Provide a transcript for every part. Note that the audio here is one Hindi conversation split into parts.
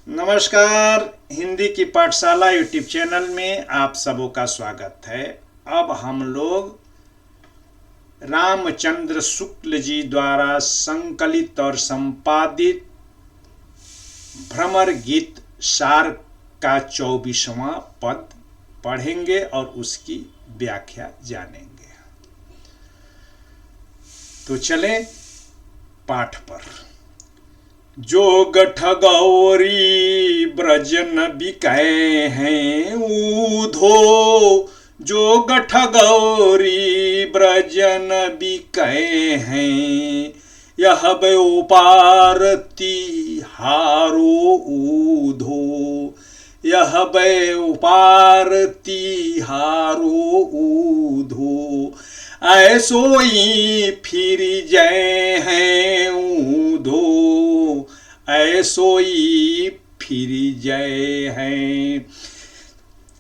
नमस्कार। हिंदी की पाठशाला यूट्यूब चैनल में आप सबों का स्वागत है। अब हम लोग रामचंद्र शुक्ल जी द्वारा संकलित और संपादित भ्रमर गीत सार का 24वां पद पढ़ेंगे और उसकी व्याख्या जानेंगे। तो चलें पाठ पर। जोग ठगौरी ब्रजन बिकै हैं ऊधो, जोग ठगौरी ब्रजन बिकै हैं, यह व्यापार तिहारो ऊधो, यह व्यापार तिहारो ऊधो, ऐसोई फिर जय हैं ऊधो, ऐसोई फिर जय हैं।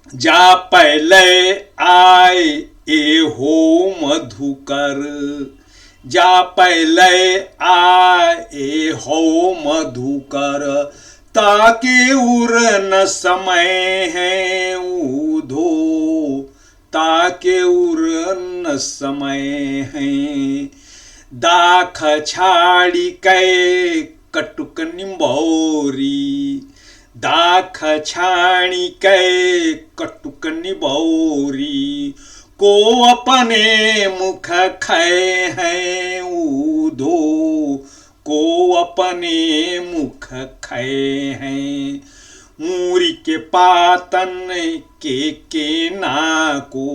जा पहले आए ए हो मधुकर, जा पहले आए हो मधुकर, ताके उर न समय है ऊधो, ताके उर न समय है। दाख छाड़ी कै कटुक निबौरी, दाख छाणी कै कटुक निबौरी, को अपने मुख खाए हैं ऊधो, को अपने मुख खाए हैं। मूरी के पातन के नाको,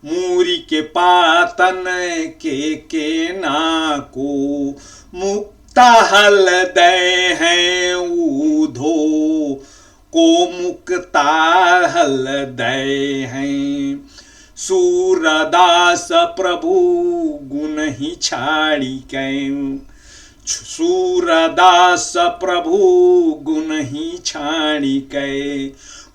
मूरी के पातन के नाको, मुक्ता हल दे हैं ऊधो, को मुक्ता हल दे हैं। सूरदास प्रभु गुण ही छाड़ी कैं, सूरदास प्रभु गुण ही छाड़ी कै,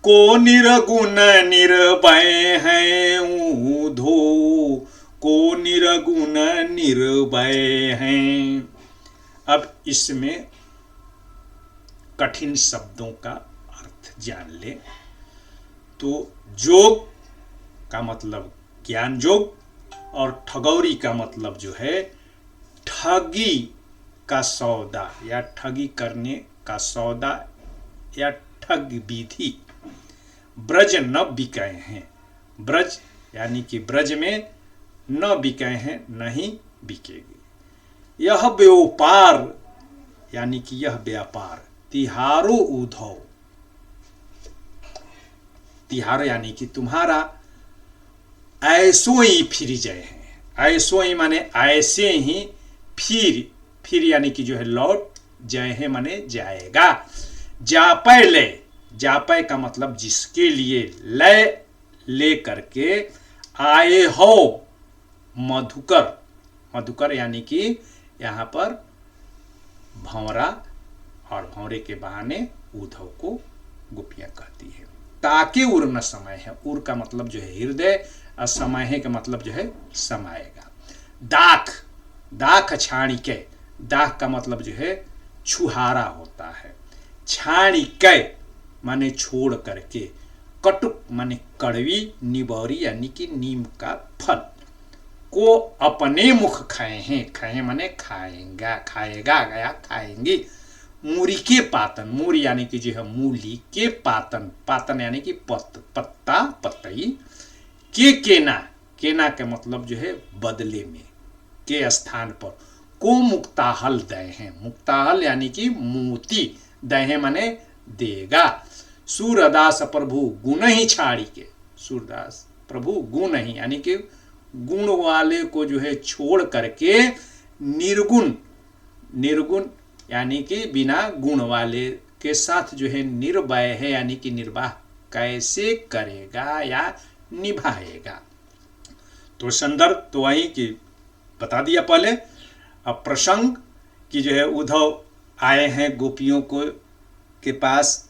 को निर्गुण निर्भय हैं ऊधो, को निर्गुण निर्भय हैं। अब इसमें कठिन शब्दों का अर्थ जान ले। तो जोग का मतलब ज्ञान जोग, और ठगौरी का मतलब जो है ठगी का सौदा या ठगी करने का सौदा या ठग विधि। ब्रज न बिकै हैं, ब्रज यानी कि ब्रज में न बिकै हैं, नहीं बिकेगी। यह व्यापार यानी कि यह व्यापार, तिहारो ऊधौ, तिहारो यानी कि तुम्हारा, ऐसो ही फिर जय है। ऐसो ही माने ऐसे ही, फिर फिर यानी कि जो है लौट, जय है माने जाएगा। जापै ले, जापै का मतलब जिसके लिए, लय ले करके, आए हो मधुकर, मधुकर यानी कि यहाँ पर भंवरा, और भंवरे के बहाने उद्धव को गोपियां कहती है। ताके उर न समय है, उर का मतलब जो है हृदय, और समय है का मतलब जो है समाएगा। दाख, दाख छाणी के, दाख का मतलब जो है छुहारा होता है। छाणी कै माने छोड़ करके, कटुक माने कड़वी, निबौरी यानी कि नीम का फल, को अपने मुख खाए हैं, खाए माने खाएगा, खाएगा या खाएंगे। मूरी के पातन, मूरी यानी कि जो है मूली के पातन, पातन यानी कि पत्ता पतई, के केना, केना के मतलब जो है बदले में, के स्थान पर, को मुक्ताहल दय हैं, मुक्ताहल यानी कि मोती, दय माने देगा। सूरदास प्रभु गुण ही छाड़ी के, सूरदास प्रभु गुण ही यानी कि गुण वाले को जो है छोड़ करके, निर्गुण, निर्गुण यानी कि बिना गुण वाले के साथ जो है निर्भय है, यानी कि निर्वाह कैसे करेगा या निभाएगा। तो संदर्भ तो वही कि बता दिया पहले। अब प्रसंग कि जो है उद्धव आए हैं गोपियों को के पास,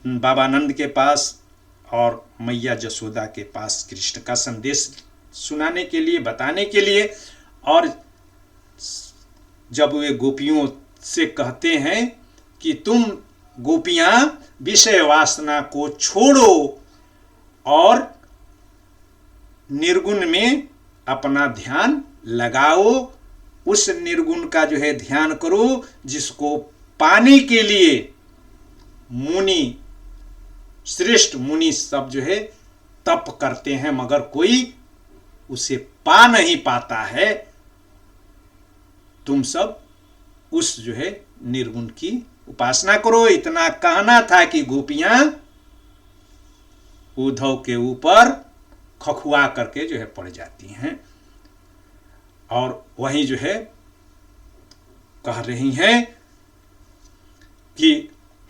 बाबानंद के पास, और मैया जसोदा के पास कृष्ण का संदेश सुनाने के लिए, बताने के लिए। और जब वे गोपियों से कहते हैं कि तुम गोपियां विषय वासना को छोड़ो और निर्गुण में अपना ध्यान लगाओ। उस निर्गुण का जो है ध्यान करो जिसको पाने के लिए मुनि, श्रेष्ठ मुनि सब जो है तप करते हैं, मगर कोई उसे पा नहीं पाता है। तुम सब उस जो है निर्गुण की उपासना करो। इतना कहना था कि गोपियां उद्धव के ऊपर खखुआ करके जो है पड़ जाती हैं और वही जो है कह रही हैं कि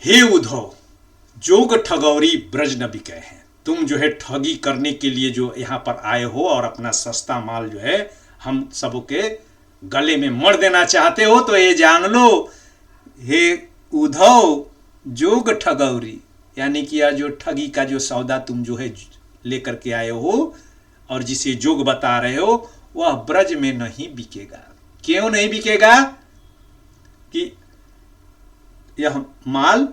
हे उद्धव, जोग ठगौरी ब्रज न बिकै हैं। तुम जो है ठगी करने के लिए जो यहाँ पर आए हो और अपना सस्ता माल जो है हम सबके गले में मर देना चाहते हो, तो ये जान लो हे उद्धव, जोग ठगौरी यानी कि यह जो ठगी का जो सौदा तुम जो है लेकर के आए हो और जिसे जोग बता रहे हो वह ब्रज में नहीं बिकेगा। क्यों नहीं बिकेगा? कि यह माल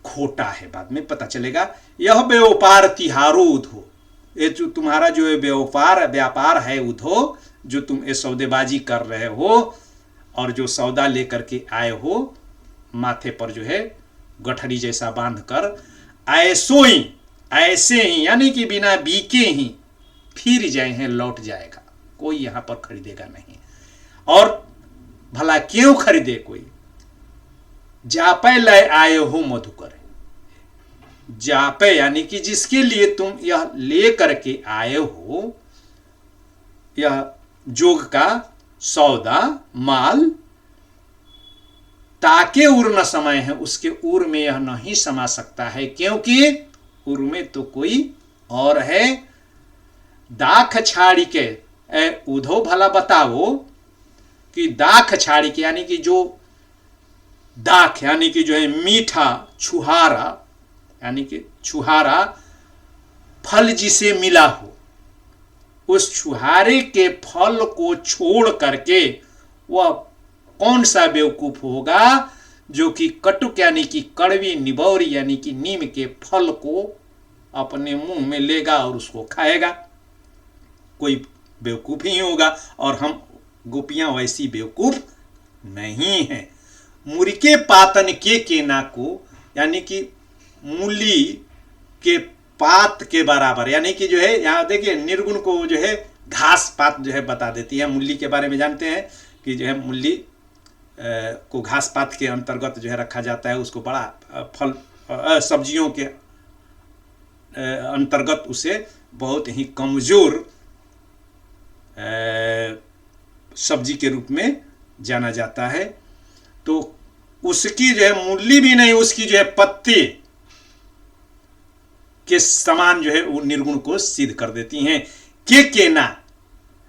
खोटा है, बाद में पता चलेगा। यह व्यापार तिहारो उद्धव, ये जो तुम्हारा जो व्यापार है उद्धव, जो तुम ये सौदेबाजी कर रहे हो और जो सौदा लेकर के आए हो माथे पर जो है गठरी जैसा बांध कर, ऐसे ही यानी कि बिना बीके ही फिर जाए हैं, लौट जाएगा, कोई यहां पर खरीदेगा नहीं। और भला क्यों खरीदे कोई? जापे लय आए हो मधुकर, जापे यानी कि जिसके लिए तुम यह ले करके आए हो, यह जोग का सौदा माल, ताके उर न समय है, उसके उर में यह नहीं समा सकता है, क्योंकि उर में तो कोई और है। दाख छाड़ी के, उद्धव भला बताओ कि दाख छाड़ी के यानी कि जो दाख यानी कि जो है मीठा छुहारा, यानी कि छुहारा फल जिसे मिला हो, उस छुहारे के फल को छोड़ करके वह कौन सा बेवकूफ होगा जो कि कटुक यानी कि कड़वी निबौरी यानी कि नीम के फल को अपने मुंह में लेगा और उसको खाएगा? कोई बेवकूफ ही होगा। और हम गोपियां वैसी बेवकूफ नहीं हैं। मुर्के पातन के केना को यानी कि मूली के पात के बराबर, यानी कि जो है यहाँ देखिए निर्गुण को जो है घास पात जो है बता देती है। मूली के बारे में जानते हैं कि जो है मूली को घास पात के अंतर्गत जो है रखा जाता है, उसको बड़ा फल सब्जियों के अंतर्गत उसे बहुत ही कमजोर सब्जी के रूप में जाना जाता है। तो उसकी जो है मूली भी नहीं, उसकी जो है पत्ते के समान जो है वो निर्गुण को सिद्ध कर देती हैं। के केना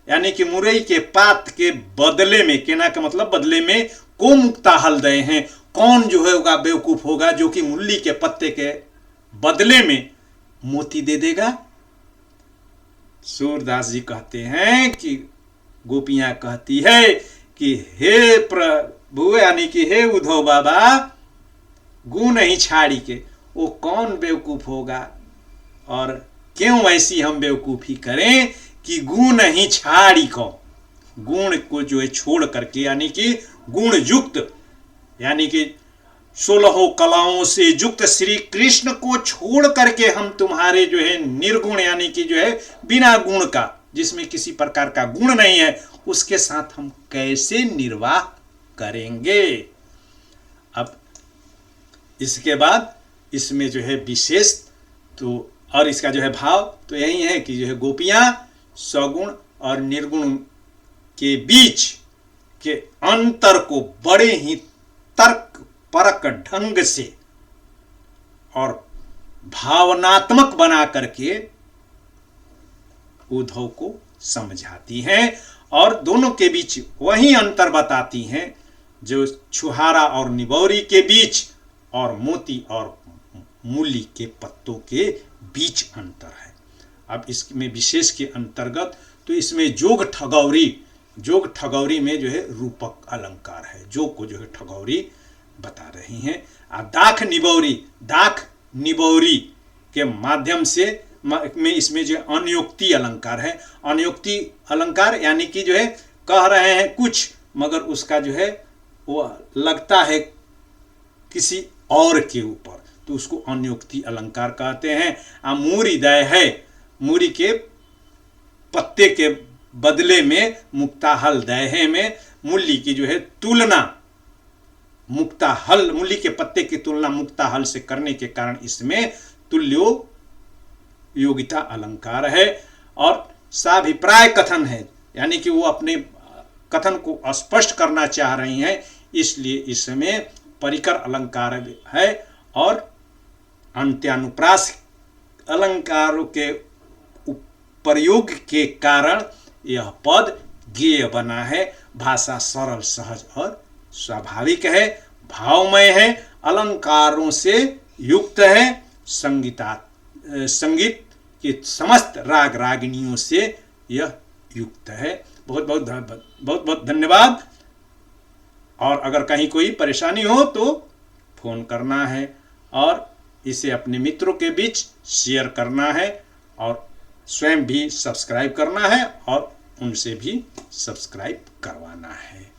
यानी कि मुरई के पात के बदले में, केना का मतलब बदले में, को मुक्ता हल दे हैं। कौन जो है बेवकूफ होगा जो कि मूली के पत्ते के बदले में मोती दे देगा? सूरदास जी कहते हैं कि गोपियां कहती है कि हे प्रभु यानी कि हे उद्धव बाबा, गु नहीं छाड़ी के, वो कौन बेवकूफ होगा और क्यों ऐसी हम बेवकूफी करें कि गुण नहीं छाड़ी को, गुण को जो है छोड़ करके यानी कि गुण युक्त यानी कि 16 कलाओं से युक्त श्री कृष्ण को छोड़ करके हम तुम्हारे जो है निर्गुण यानी कि जो है बिना गुण का, जिसमें किसी प्रकार का गुण नहीं है, उसके साथ हम कैसे निर्वाह करेंगे? अब इसके बाद इसमें जो है विशेष तो और इसका जो है भाव तो यही है कि जो है गोपियां सगुण और निर्गुण के बीच के अंतर को बड़े ही तर्क परक ढंग से और भावनात्मक बना करके उद्धव को समझाती हैं और दोनों के बीच वही अंतर बताती हैं जो छुहारा और निबौरी के बीच और मोती और मूली के पत्तों के बीच अंतर है। अब इसमें विशेष के अंतर्गत तो इसमें जोग ठगौरी में जो है रूपक अलंकार है। जोग को जो है ठगौरी बता रही हैं। दाख निबौरी के माध्यम से में इसमें जो अनुक्ति अलंकार है, अनुक्ति अलंकार यानी कि जो है कह रहे हैं कुछ मगर उसका जो है वो लगता है किसी और के ऊपर, तो उसको अनुक्ति अलंकार कहते हैं। मूरी दय है, मूरी के पत्ते के बदले में मुक्ताहल दय है में मूली की जो है तुलना मुक्ताहल, मूली के पत्ते की तुलना मुक्ताहल से करने के कारण इसमें तुल्यो योगिता अलंकार है। और साभिप्राय कथन है, यानी कि वो अपने कथन को स्पष्ट करना चाह रही हैं, इसलिए इसमें परिकर अलंकार है। और अंत्यानुप्रास अलंकारों के प्रयोग के कारण यह पद गेय बना है। भाषा सरल, सहज और स्वाभाविक है, भावमय है, अलंकारों से युक्त है, संगीत के समस्त राग रागिनियों से यह युक्त है। बहुत बहुत धन्यवाद। और अगर कहीं कोई परेशानी हो तो फोन करना है और इसे अपने मित्रों के बीच शेयर करना है और स्वयं भी सब्सक्राइब करना है और उनसे भी सब्सक्राइब करवाना है।